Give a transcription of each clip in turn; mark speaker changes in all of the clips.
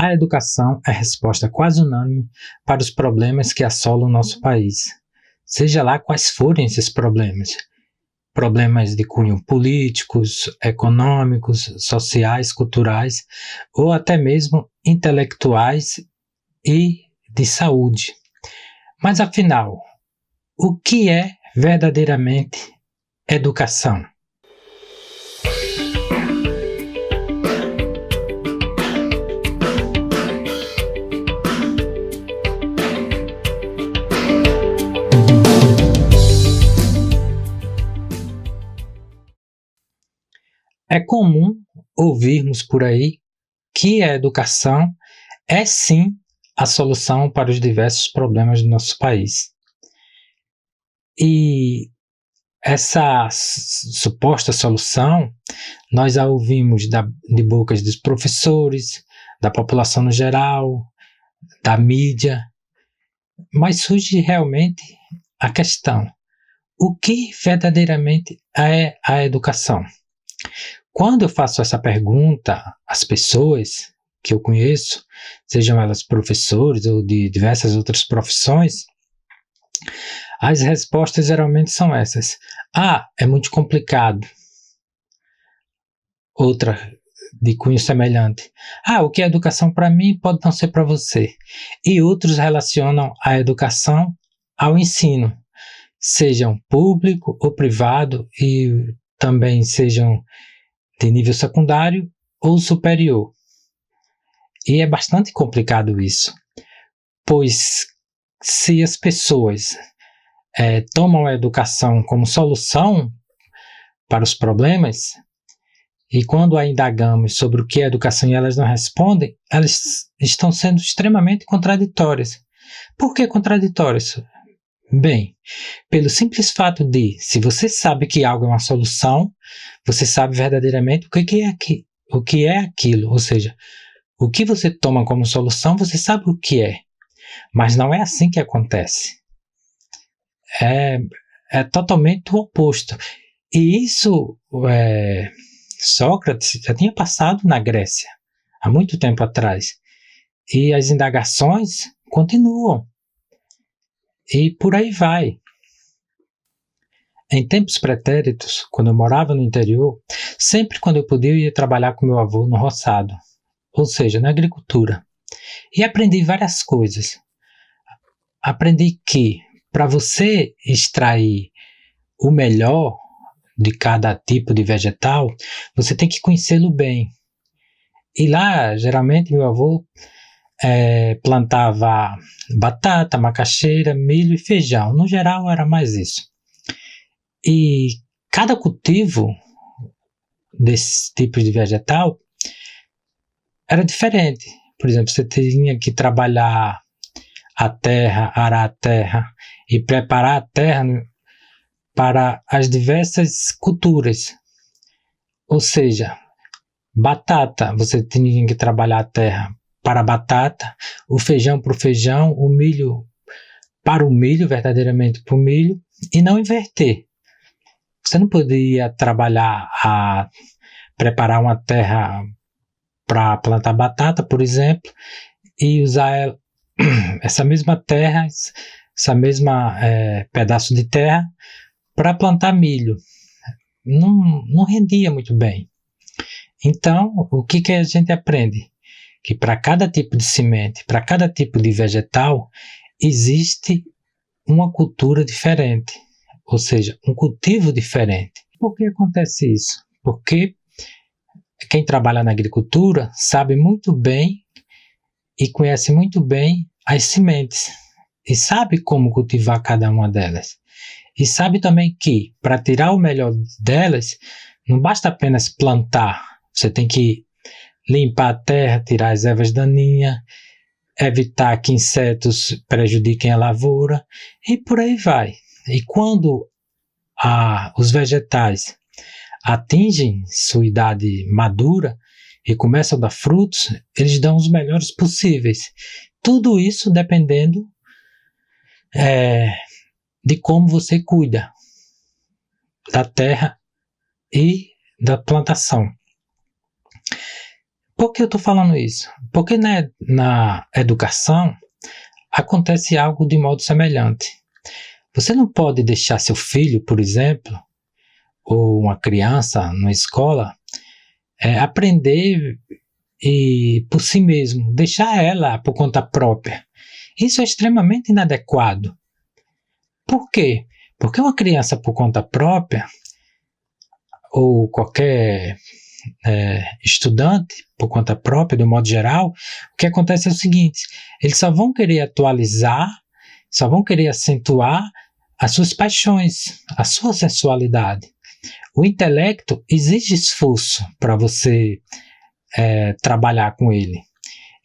Speaker 1: A educação é resposta quase unânime para os problemas que assolam o nosso país, seja lá quais forem esses problemas. Problemas de cunho políticos, econômicos, sociais, culturais ou até mesmo intelectuais e de saúde. Mas afinal, o que é verdadeiramente educação? É comum ouvirmos por aí que a educação é sim a solução para os diversos problemas do nosso país. E essa suposta solução nós a ouvimos de bocas dos professores, da população no geral, da mídia, mas surge realmente a questão: o que verdadeiramente é a educação? Quando eu faço essa pergunta às pessoas que eu conheço, sejam elas professores ou de diversas outras profissões, as respostas geralmente são essas. É muito complicado. Outra de cunho semelhante. O que é educação para mim pode não ser para você. E outros relacionam a educação ao ensino, sejam público ou privado, e também sejam de nível secundário ou superior. E é bastante complicado isso, pois se as pessoas tomam a educação como solução para os problemas, e quando a indagamos sobre o que é educação e elas não respondem, elas estão sendo extremamente contraditórias. Por que contraditórias? Bem, pelo simples fato de, se você sabe que algo é uma solução, você sabe verdadeiramente o que é aquilo, ou seja, o que você toma como solução, você sabe o que é, mas não é assim que acontece. É totalmente o oposto. E isso, Sócrates já tinha passado na Grécia, há muito tempo atrás, e as indagações continuam. E por aí vai. Em tempos pretéritos, quando eu morava no interior, sempre quando eu podia eu ia trabalhar com meu avô no roçado, ou seja, na agricultura. E aprendi várias coisas. Aprendi que para você extrair o melhor de cada tipo de vegetal, você tem que conhecê-lo bem. E lá, geralmente, meu avô plantava batata, macaxeira, milho e feijão. No geral, era mais isso. E cada cultivo desse tipo de vegetal era diferente. Por exemplo, você tinha que trabalhar a terra, arar a terra e preparar a terra para as diversas culturas. Ou seja, batata, você tinha que trabalhar a terra para a batata, o feijão para o feijão, o milho para o milho, verdadeiramente para o milho, e não inverter. Você não podia preparar uma terra para plantar batata, por exemplo, e usar essa mesma terra, essa mesma pedaço de terra para plantar milho. Não rendia muito bem. Então, o que a gente aprende? Que para cada tipo de semente, para cada tipo de vegetal, existe uma cultura diferente, ou seja, um cultivo diferente. Por que acontece isso? Porque quem trabalha na agricultura sabe muito bem e conhece muito bem as sementes e sabe como cultivar cada uma delas. E sabe também que, para tirar o melhor delas, não basta apenas plantar. Você tem que limpar a terra, tirar as ervas daninhas, evitar que insetos prejudiquem a lavoura e por aí vai. E quando os vegetais atingem sua idade madura e começam a dar frutos, eles dão os melhores possíveis. Tudo isso dependendo de como você cuida da terra e da plantação. Por que eu estou falando isso? Porque na educação acontece algo de modo semelhante. Você não pode deixar seu filho, por exemplo, ou uma criança na escola, aprender por si mesmo, deixar ela por conta própria. Isso é extremamente inadequado. Por quê? Porque uma criança por conta própria, ou qualquer estudante por conta própria, de um modo geral, o que acontece é o seguinte: eles só vão querer atualizar, só vão querer acentuar as suas paixões, a sua sensualidade. O intelecto exige esforço para você trabalhar com ele.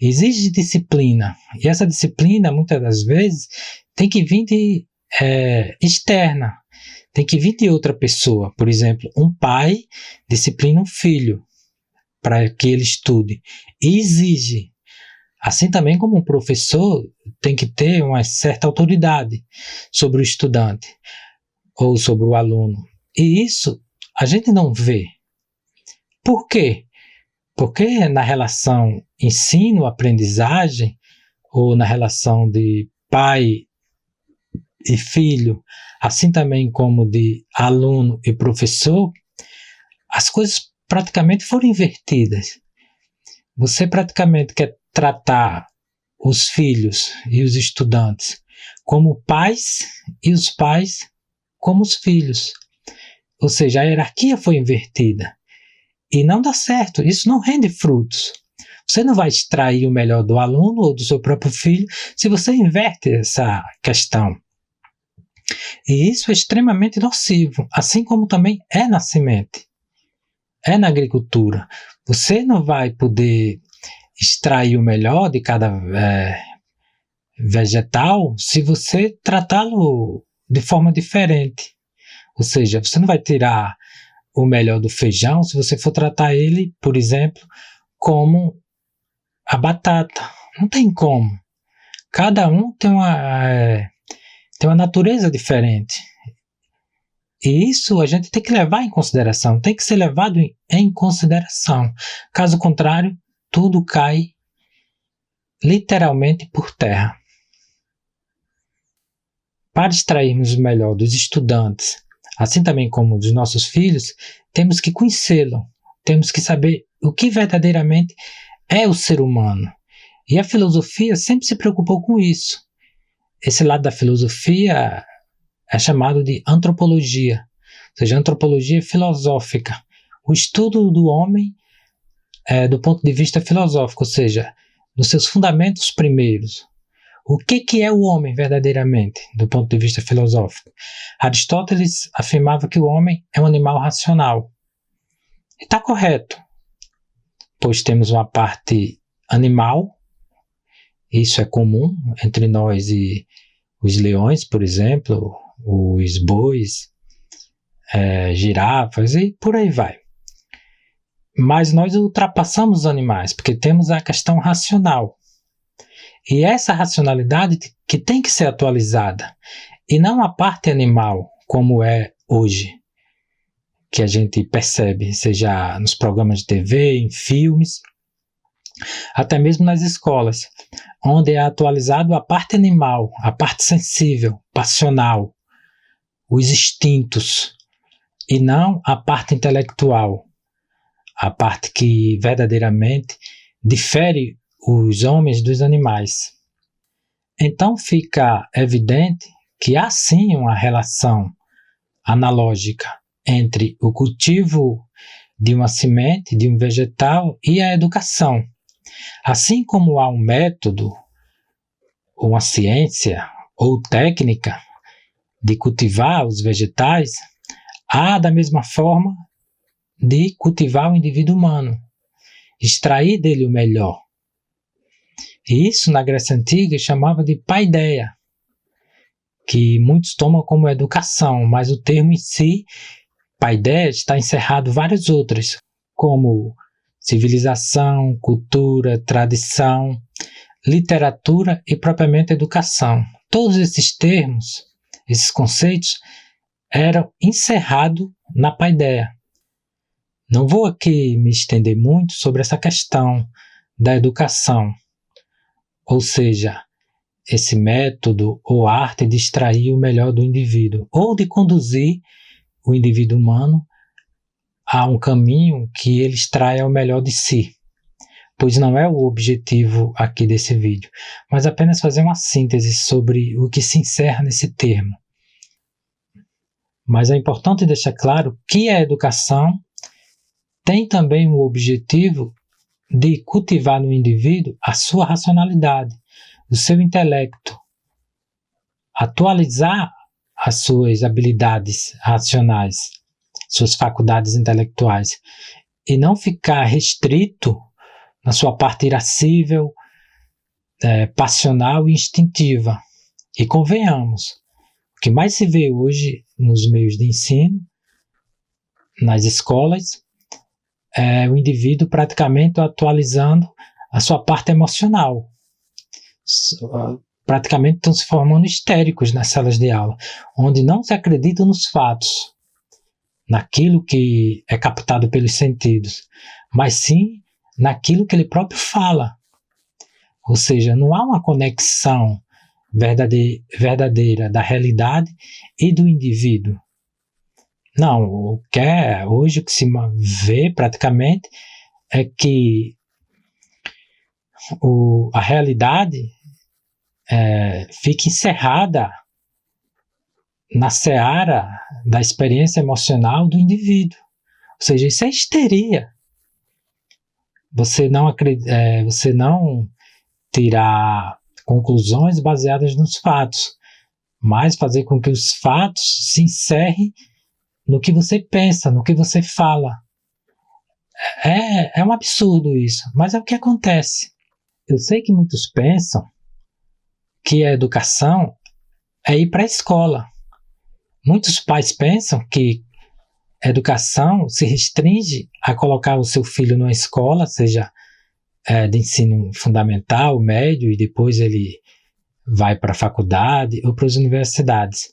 Speaker 1: Exige disciplina. E essa disciplina, muitas das vezes, tem que vir de externa. Tem que vir de outra pessoa. Por exemplo, um pai disciplina um filho para que ele estude. E exige. Assim também como um professor tem que ter uma certa autoridade sobre o estudante ou sobre o aluno. E isso a gente não vê. Por quê? Porque na relação ensino-aprendizagem, ou na relação de pai e filho, assim também como de aluno e professor, as coisas praticamente foram invertidas. Você praticamente quer tratar os filhos e os estudantes como pais e os pais como os filhos. Ou seja, a hierarquia foi invertida. E não dá certo, isso não rende frutos. Você não vai extrair o melhor do aluno ou do seu próprio filho se você inverte essa questão. E isso é extremamente nocivo, assim como também é na semente, é na agricultura. Você não vai poder extrair o melhor de cada vegetal se você tratá-lo de forma diferente. Ou seja, você não vai tirar o melhor do feijão se você for tratar ele, por exemplo, como a batata. Não tem como. Cada um tem uma natureza diferente. E isso a gente tem que levar em consideração, tem que ser levado em consideração. Caso contrário, tudo cai literalmente por terra. Para extrairmos o melhor dos estudantes, assim também como dos nossos filhos, temos que conhecê-lo, temos que saber o que verdadeiramente é o ser humano. E a filosofia sempre se preocupou com isso. Esse lado da filosofia é chamado de antropologia, ou seja, antropologia filosófica, o estudo do homem do ponto de vista filosófico, ou seja, nos seus fundamentos primeiros. O que é o homem verdadeiramente, do ponto de vista filosófico? Aristóteles afirmava que o homem é um animal racional. E está correto, pois temos uma parte animal, isso é comum entre nós e os leões, por exemplo, os bois, girafas e por aí vai. Mas nós ultrapassamos os animais, porque temos a questão racional. E essa racionalidade que tem que ser atualizada, e não a parte animal, como é hoje, que a gente percebe, seja nos programas de TV, em filmes, até mesmo nas escolas, onde é atualizado a parte animal, a parte sensível, passional, os instintos, e não a parte intelectual, a parte que verdadeiramente difere os homens dos animais. Então fica evidente que há sim uma relação analógica entre o cultivo de uma semente, de um vegetal e a educação. Assim como há um método, uma ciência ou técnica de cultivar os vegetais, há da mesma forma de cultivar o indivíduo humano, extrair dele o melhor. E isso na Grécia Antiga chamava de paideia, que muitos tomam como educação, mas o termo em si, paideia, está encerrado várias outras, como civilização, cultura, tradição, literatura e propriamente educação. Todos esses termos, esses conceitos, eram encerrados na paideia. Não vou aqui me estender muito sobre essa questão da educação, ou seja, esse método ou arte de extrair o melhor do indivíduo, ou de conduzir o indivíduo humano a um caminho que ele extraia o melhor de si, pois não é o objetivo aqui desse vídeo, mas apenas fazer uma síntese sobre o que se encerra nesse termo. Mas é importante deixar claro que a educação tem também o objetivo de cultivar no indivíduo a sua racionalidade, o seu intelecto, atualizar as suas habilidades racionais, suas faculdades intelectuais, e não ficar restrito na sua parte irascível, passional e instintiva. E convenhamos, o que mais se vê hoje nos meios de ensino, nas escolas, é o indivíduo praticamente atualizando a sua parte emocional. Praticamente estão se formando histéricos nas salas de aula, onde não se acredita nos fatos, naquilo que é captado pelos sentidos, mas sim naquilo que ele próprio fala. Ou seja, não há uma conexão verdadeira da realidade e do indivíduo. Não, hoje o que se vê praticamente é que a realidade fica encerrada na seara da experiência emocional do indivíduo. Ou seja, isso é histeria. Você não tirar conclusões baseadas nos fatos, mas fazer com que os fatos se encerrem no que você pensa, no que você fala. É um absurdo isso, mas é o que acontece. Eu sei que muitos pensam que a educação é ir para a escola. Muitos pais pensam que a educação se restringe a colocar o seu filho numa escola, seja de ensino fundamental, médio, e depois ele vai para a faculdade ou para as universidades.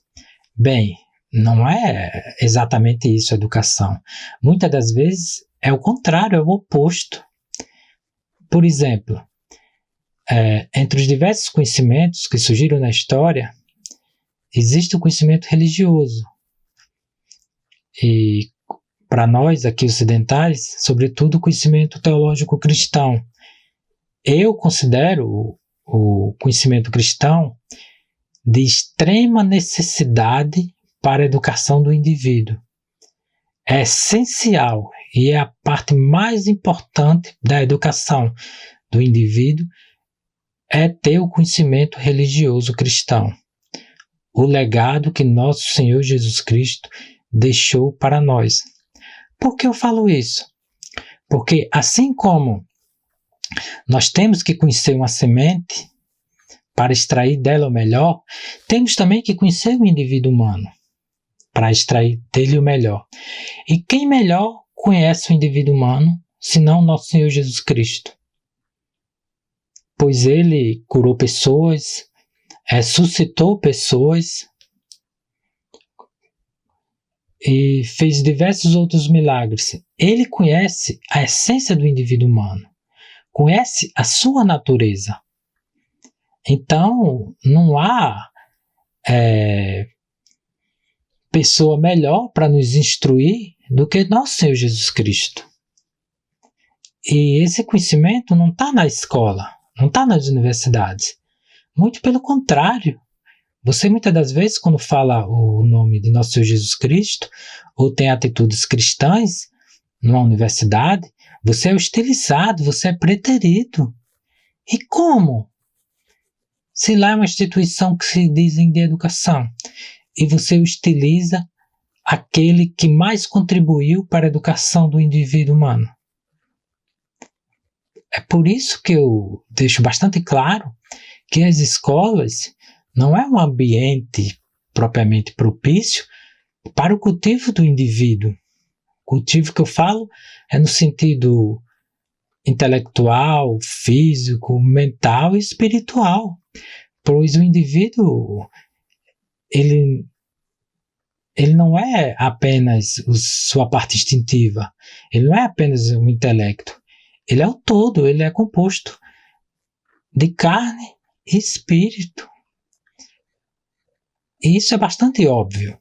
Speaker 1: Bem, não é exatamente isso a educação. Muitas das vezes é o contrário, é o oposto. Por exemplo, entre os diversos conhecimentos que surgiram na história, existe o conhecimento religioso. E para nós aqui ocidentais, sobretudo o conhecimento teológico cristão. Eu considero o conhecimento cristão de extrema necessidade para a educação do indivíduo. É essencial e é a parte mais importante da educação do indivíduo é ter o conhecimento religioso cristão. O legado que nosso Senhor Jesus Cristo deixou para nós. Por que eu falo isso? Porque assim como nós temos que conhecer uma semente para extrair dela o melhor, temos também que conhecer o indivíduo humano para extrair dele o melhor. E quem melhor conhece o indivíduo humano senão nosso Senhor Jesus Cristo? Pois ele curou pessoas, suscitou pessoas e fez diversos outros milagres. Ele conhece a essência do indivíduo humano, conhece a sua natureza. Então, não há pessoa melhor para nos instruir do que nosso Senhor Jesus Cristo. E esse conhecimento não está na escola, não está nas universidades. Muito pelo contrário. Você muitas das vezes, quando fala o nome de nosso Senhor Jesus Cristo, ou tem atitudes cristãs numa universidade, você é hostilizado, você é preterido. E como? Se lá é uma instituição que se dizem de educação, e você hostiliza aquele que mais contribuiu para a educação do indivíduo humano. É por isso que eu deixo bastante claro que as escolas não é um ambiente propriamente propício para o cultivo do indivíduo. O cultivo que eu falo é no sentido intelectual, físico, mental e espiritual. Pois o indivíduo, ele ele não é apenas sua parte instintiva, ele não é apenas o intelecto, ele é o todo, ele é composto de carne e espírito. E isso é bastante óbvio.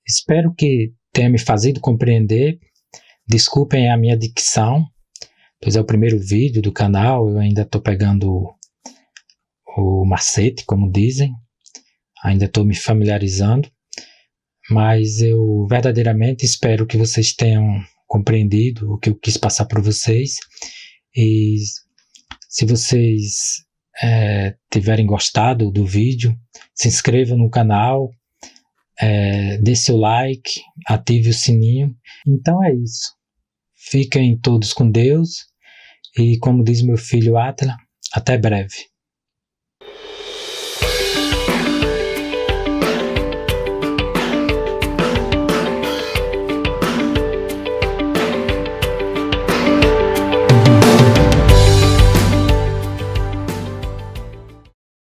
Speaker 1: Espero que tenha me fazido compreender. Desculpem a minha dicção, pois é o primeiro vídeo do canal, eu ainda estou pegando o macete, como dizem, ainda estou me familiarizando, mas eu verdadeiramente espero que vocês tenham compreendido o que eu quis passar para vocês, e se vocês tiverem gostado do vídeo, se inscrevam no canal, dê seu like, ative o sininho. Então é isso. Fiquem todos com Deus e, como diz meu filho Atila, até breve.